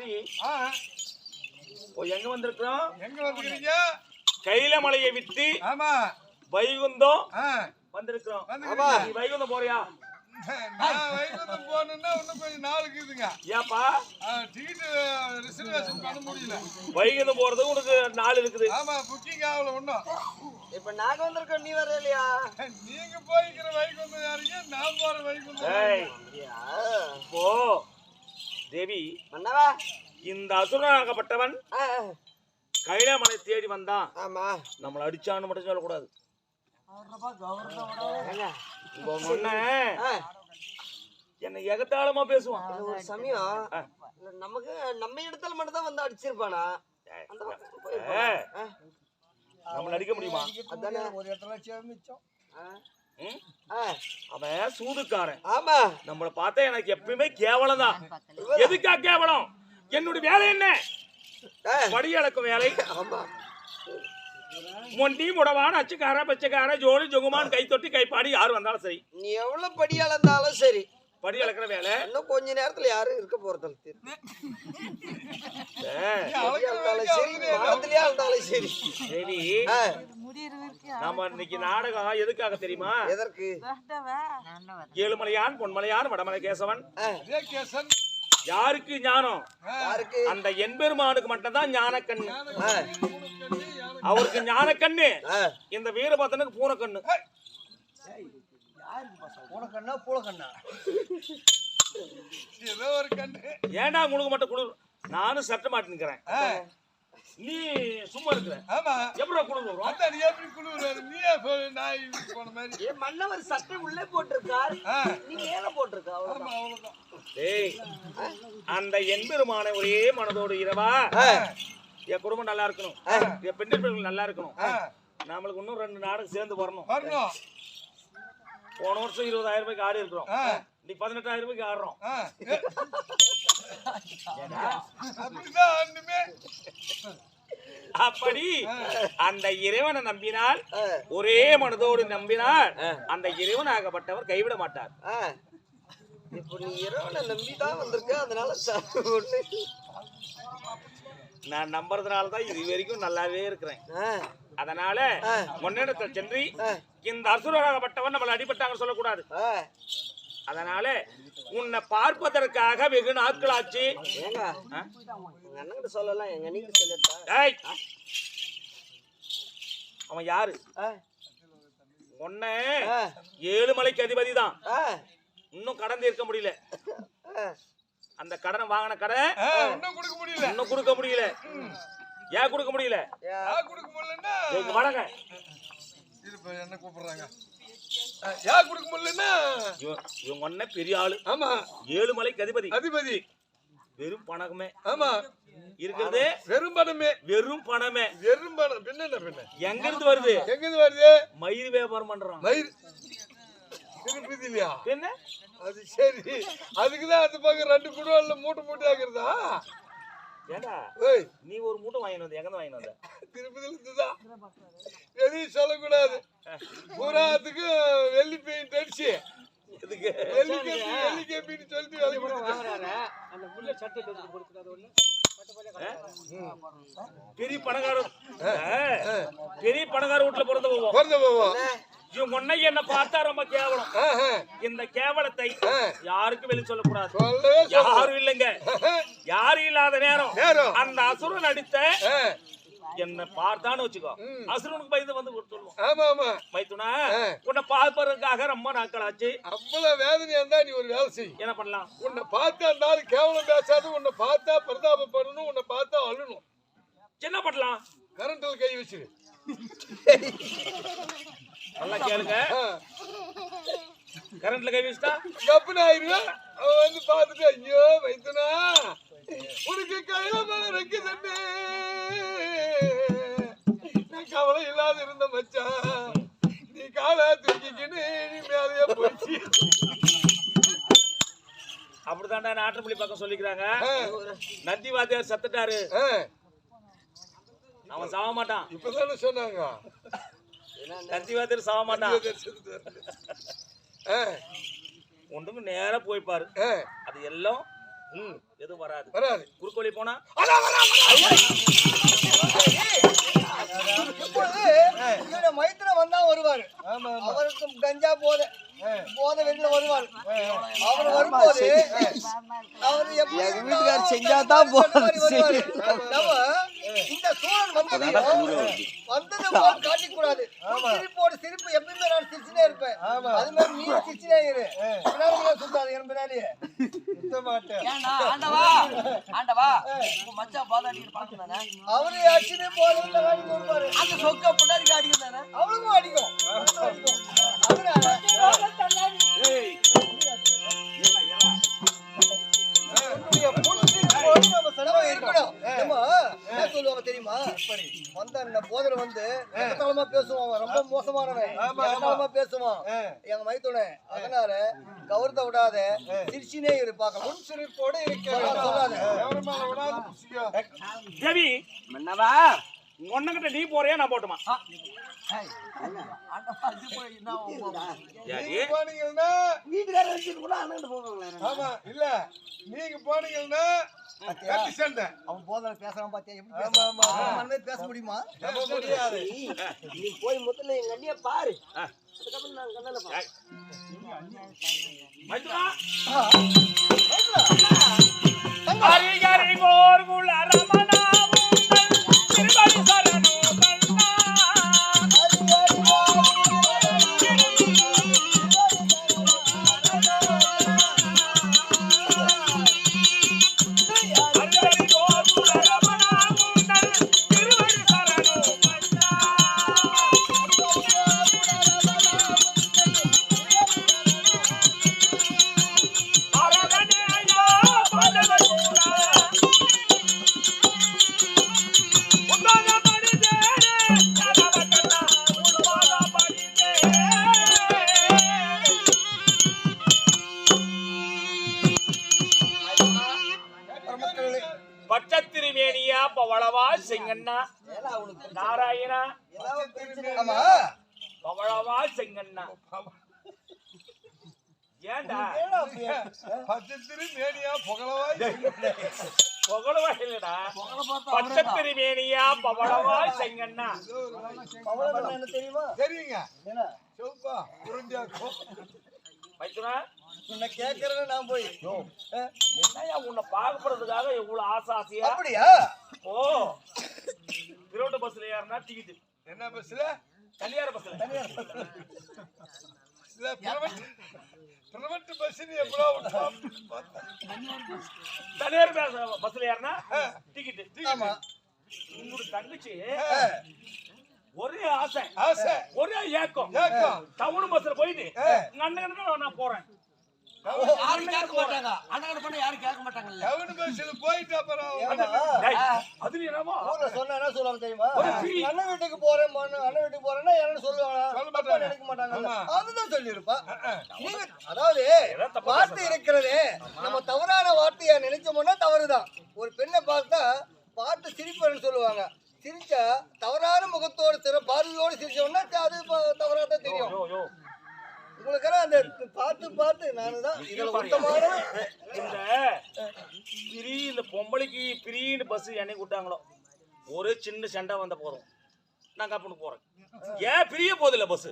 சந்திரி எங்க வந்திருக்கிறோம்? எங்க வந்துக்கிறீங்க? கையில மலையை விட்டு ஆமா வைகுந்தம் வந்திருக்கிறோம். நீ வைகுந்தம் போறியா? நான் வைகுந்தம் போகணும்னா இன்னும் கொஞ்சம் நாளுக்கு இருக்குதுங்க. ஏப்பா டிக்கெட் ரிசர்வேஷன் பண்ண முடியல. வைகுந்தம் போறது உனக்கு நாள் இருக்குது. ஆமா புக்கிங் ஆகல ஒண்ணும். இப்ப நாங்க வந்திருக்கோம், நீ வர இல்லையா? நீங்க போய்க்கிற வைகுந்தம் யாருங்க? நான் போற வைகுந்தம். போ தேவி. மன்னவா, இந்த அசுரனாகப்பட்டவன் கைலாமலை தேடி வந்தான். ஆமா, நம்மள அடிச்சான்னு மட்டும் சொல்லக்கூடாது. என்ன எகத்தாளமா பேசுவான். ஒரு சமயம் நமக்கு நம்ம இடத்துல மட்டும் தான் வந்து அடிச்சிருப்பானா? நம்மள அடிக்க முடியுமா? அதானே ஒரு இடத்துல சேர்ந்துச்சோம். அவன் சூதுக்காரன். ஆமா, நம்மள பார்த்தா எனக்கு எப்பயுமே கேவலம் தான். எதுக்கா கேவலம்? என்னுடைய வேலை என்ன? படி அளக்கும் வேலை. ஆமா, மொண்டி முடவான் அச்சுக்கார பச்சைக்கார ஜோடி ஜொகுமான் கை தொட்டி கைப்பாடி யாரு வந்தாலும் சரி. நீ எவ்வளவு படி அளந்தாலும் சரி, படி அளக்கிற வேலை. இன்னும் கொஞ்ச நேரத்துல யாரும் இருக்க போறதில்ல. சரி சரி, நாம இன்னைக்கு நாடகம் எதுக்காக தெரியுமா? எதற்கு? ஏழுமலையான் பொன்மலையான் வடமலை கேசவன். கேசன் யாருக்கு ஞானம்? யாருக்கு? அந்த எம்பெருமானுக்கு மட்டும்தான் ஞானக்கண்ணு. அவருக்கு ஞானக்கண்ணு, இந்த வீரபத்ரனுக்கு பூனக்கண்ணு. பூனக்கண்ணா பூலக்கண்ணா? ஏதோ ஒரு கண்ணு. ஏன்டா உங்களுக்கு மட்டும் குளிர்? நானும் சட்ட மாட்டேங்கிறேன், நீ சும்மா இருக்கிற. ஆமா, எப்படி குளிர் வரும்? அதான் நீ எப்படி குளிர்? நீயே நாய் போன மாதிரி. மன்னவர் சட்டை உள்ளே போட்டிருக்காரு, நீ மேல போட்டிருக்கா. அவ்வளவுதான். டேய், அந்த எம்பெருமான ஒரே மனதோடு இரவா என் குடும்பம் நல்லா இருக்கணும், என் பெண்கள் நல்லா இருக்கணும், நம்மளுக்கு இன்னும் 2 நாடகம் சேர்ந்து வரணும். போன வருஷம் 20,000 ரூபாய்க்கு ஆடி இருக்கிறோம், நீ 18,000 ரூபாய்க்கு ஆடுறோம். அப்படி அந்த இறைவனை நம்பினால், ஒரே மனதோடு நம்பினால் அந்த இறைவன் ஆகப்பட்டவர் கைவிட மாட்டார். இப்ப நீ இறைவனை நம்பிதான் வந்திருக்க, அதனால நான் நம்புறதுனாலதான் இது வரைக்கும் நல்லாவே இருக்கிறேன். அதனால முன்னேற்றத்தில் சென்று இந்த அசுரராகப்பட்டவன் நம்மள அடிபட்டாங்க சொல்லக்கூடாது. அதனால உன்னை பார்ப்பதற்காக வெகு நாட்கள் ஆச்சு. சொல்லலாம், எங்க நீங்க சொல்லட்டா? அவன் யாரு? உன்ன ஏழுமலைக்கு அதிபதி தான். இன்னும் கடன் தீர்க்க முடியல. அந்த கடனை வாங்கின கடன் இன்னும் கொடுக்க முடியல. இன்னும் கொடுக்க முடியல. ஏன் கொடுக்க முடியல? கொடுக்க முடியலன்னா வணங்க என்ன கூப்பிடுறாங்க. ஏன் கொடுக்க முடியலன்னா இவங்க ஒன்ன பெரிய ஆளு. ஆமா, ஏழுமலைக்கு அதிபதி. வெறும் பணமே. ஆமா, இருக்கிறது வெறும் பணமே. வெறும் பணமே. வெறும் பணம். பின்ன எங்க இருந்து வருது? எங்கிருந்து வருது? மயிர் வியாபாரம் பண்றான். மயிர் திருப்பதி இல்லையா? என்ன அது சரி, அதுக்குதான் அந்த பக்கம் 2 குடுவால மூட்டை ஆக்குறதா? ஏண்டா நீ ஒரு மூட்டை வாங்கிட்டு வந்த? எங்க வாங்கிட்டு வந்த? திருப்பதியில இருந்துதான். எதையும் சொல்லக்கூடாது. பூராத்துக்கு வெள்ளி பெயிண்ட் அடிச்சு வெள்ளி கேப்பின்னு சொல்லிட்டு வேலை பெரிய பணக்காரர் வீட்டுல பிறந்து போவோம். இவங்க ஒன்னை என்ன பார்த்தா ரொம்ப கேவலம். இந்த கேவலத்தை யாருக்கும் வெளியே சொல்லக்கூடாது. யாரும் இல்லைங்க. யாரும் இல்லாத நேரம் அந்த அசுரன் அடித்த என்ன பார்த்தான்னு வச்சுக்கோ, அசுரனுக்கு பயந்து வந்து சொல்லுவோம். ஆமா ஆமா, மைத்துனா உன்னை பார்ப்பதற்காக ரொம்ப நாட்கள் ஆச்சு. அவ்வளவு வேதனையா இருந்தா நீ ஒரு வேலை செய். என்ன பண்ணலாம்? உன்னை பார்த்தா இருந்தாலும் கேவலம் பேசாது. உன்னை பார்த்தா பிரதாபப்படணும். உன்னை பார்த்தா அழுணும். என்ன பண்ணலாம்? கரண்ட்ல கை வச்சிரு. நல்லா கேளுங்க. கரண்ட்ல கை வச்சுட்டா கப்புன்னு ஆயிருவேன். அவன் வந்து பார்த்துட்டு ஐயோ வைத்தனா உனக்கு கையில மேல ரெக்கி தண்ணி, நான் கவலை இல்லாத இருந்த மச்சான், நீ காலை தூக்கிக்கின்னு நீ மேலேயே போச்சு. அப்படித்தாண்டா நாட்டுப்பள்ளி பக்கம் சொல்லிக்கிறாங்க. நந்தி வாத்தியார் சத்துட்டாரு, அவன் சாவ மாட்டான். இப்பதானே சொன்னாங்க நந்தி வாத்தியார் சாவ மாட்டான். ஒன்றுக்கு நேரா போய்ப்பாரு. அது எல்லாம் எதுவும் வராது. வராது. குறுக்கோழி போனா மைத்திர வந்தா வருவாரு. அவருக்கு கஞ்சா போதை வெளியில வருவாரு. அவர் வரும்போது அவரு வீட்டுக்காரர் செஞ்சாதான் வருவாரு. இந்த சூழல் வந்தது காட்டிக் கூடாது. சிரிப்போடு சிரிப்பு எப்பயுமே நான் சிரிச்சுட்டே இருப்பேன். அது மாதிரி நீ சிரிச்சுட்டே இரு. சுத்தாது என் பின்னாடியே சுத்த மாட்டேன். அவரு அடிச்சுட்டு போறது வருவாரு. அந்த சொக்க பின்னாடி அடிக்கிறாரு. அவளுக்கும் அடிக்கும். சொல்லுவாங்க தெரியுமா? வந்த போதல வந்து பேசுவான். ரொம்ப மோசமானவன் பேசுவான் எங்க மைத்துனை. அதனால கௌரவத்தை விடாத சிரிச்சினே இரு. பார்க்கலாம் சிரிப்போட தேவி ஒன்னகிட்ட நீ போறியா நான் போட்டுமா? நீங்க போனீங்கன்னா அவன் போதல பேசுறான் பாத்தியா? எப்படி பேச முடியுமா? முடியாது. நீ போய் முதல்ல எங்க அண்ணிய பாரு. அதுக்கப்புறம் நான் கண்ணால பாரு. பச்சத்திருமேனியா பவளவா செங்கண்ணா நாராயணா பவளவா செங்கண்ணா. ஏண்டா பச்சத்திருமேனியா புகழவா இல்லடா, பச்சத்திருமேனியா பவளவா செங்கண்ணா. தெரியுமா? தெரியுங்க. சொல்பா புரிஞ்சாக்கும் மைத்துனா உன்னை கேட்கறேன்னு நான் போய் என்னையா உன்னை பார்க்கறதுக்காக எவ்வளவு ஆசையா? அப்படியா? ஓ திருவட்ட பஸ்ல ஏறினா டிக்கெட் என்ன பஸ்ல? தனியார் பஸ்ல. பிரைவேட் பஸ் எவ்வளவு தனியார் பஸ்ல ஏறினா டிக்கெட். ஆமா. உங்களோட தங்கச்சி ஒரே ஆசை ஒரே ஏக்கம் டவுன் பஸ்ல போயிட்டு அண்ணன் நான் போறேன். அண்ணன் வீட்டுக்கு போறேன் நினைக்க மாட்டாங்க. அதுதான் சொல்லிருப்பா. அதாவது வார்த்தை இருக்கிறது நம்ம தவறான வார்த்தையா நினைச்சோம்னா தவறுதான். ஒரு பெண்ணை பார்த்தா பார்த்து சிரிப்பேன்னு சொல்லுவாங்க. சிரிச்சா தவறான முகத்தோடு பார்வையோடு சிரிச்சோம்னா அது தவறாதான் தெரியும். உங்களுக்கு அந்த பார்த்து நானுதான் இந்த பொம்பளைக்கு பிரின்னு பஸ் என்னைக்கு விட்டாங்களோ ஒரு சின்ன சண்டை வந்த போதும் நான் கப்பனுக்கு போறேன். ஏன் பிரிய போதில்ல பஸ்?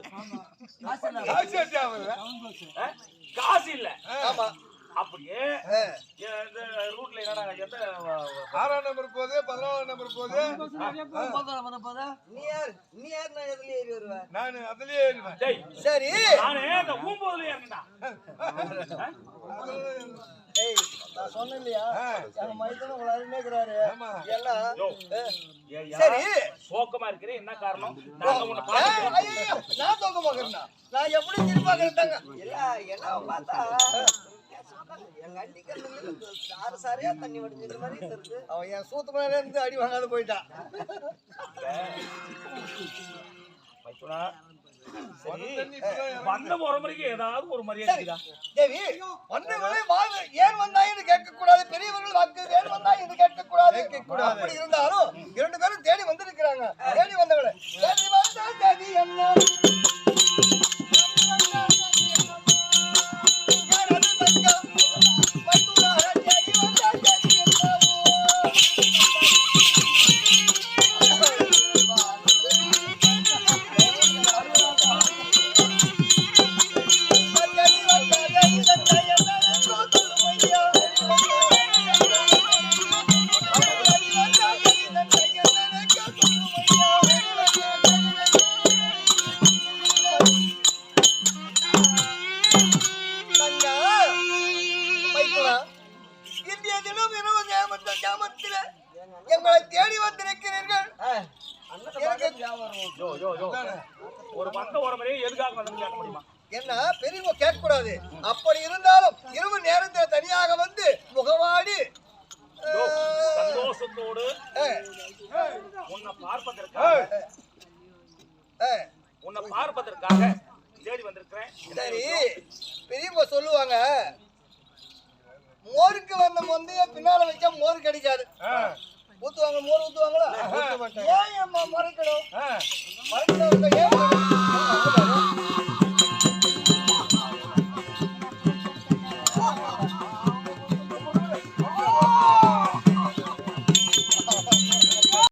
காசு இல்ல. அப்படியே இந்த ரூட்ல என்னடா எந்த 6ஆம் நம்பர் போகுது 14ஆம் நம்பர் போகுது. நீ யார் நான் எதுல ஏறி வருவேன்? நான் அதுலயே ஏறுவேன். டேய் சரி நானே அந்த ஊம்போதுல ஏறினா. டேய் நான் சொன்னேன் இல்லையா எங்க மைத்தன உங்களை அறிஞராரு எல்லாம். சரி சோகமா இருக்கற என்ன காரணம்? நான் உன்னை பாத்து நான் சோகமா இருக்கேனா? நான் எப்படி திருப்பாக்கறதாங்க? இல்ல என்ன பார்த்தா எங்க அண்ணிக்கு சாரியா தண்ணி வடிஞ்சிற மாதிரி இருக்கு. அவன் என் சூத்து மேல இருந்து அடி வாங்காத போயிட்டான். மைத்துனா சரி வந்த முறைக்கு ஏதாவது ஒரு மரியாதை தேவி வந்தவளே வாங்க ஏன் வந்தாயின்னு கேட்க கூடாது. பெரியவர்கள் வாக்கு ஏன் வந்தாயின்னு கேட்க கூடாது. அப்படி இருந்தாலும் 2 பேரும் தேடி வந்திருக்கிறாங்க. தேடி வந்தவளே தேடி வந்தா தேடி என்ன யாரது தங்க மைத்துனா தேடி வந்த ஒரு வந்த ஒரு முறையே எதுக்காக வந்து கேட்க முடியுமா? என்ன பெரியவங்க கேட்க கூடாது. அப்படி இருந்தாலும் இரவு நேரத்தில் தனியாக வந்து முகவாடி சந்தோஷத்தோடு உன்னை பார்ப்பதற்காக தேடி வந்திருக்கிறேன். சரி, பெரியவங்க சொல்லுவாங்க மோருக்கு வந்த முந்தைய பின்னால வச்சா மோர் கிடைக்காது. ஊத்துவாங்க, மோர் ஊத்துவாங்களா? ஏன் மறைக்கணும்? மறைக்கணும் ஏன்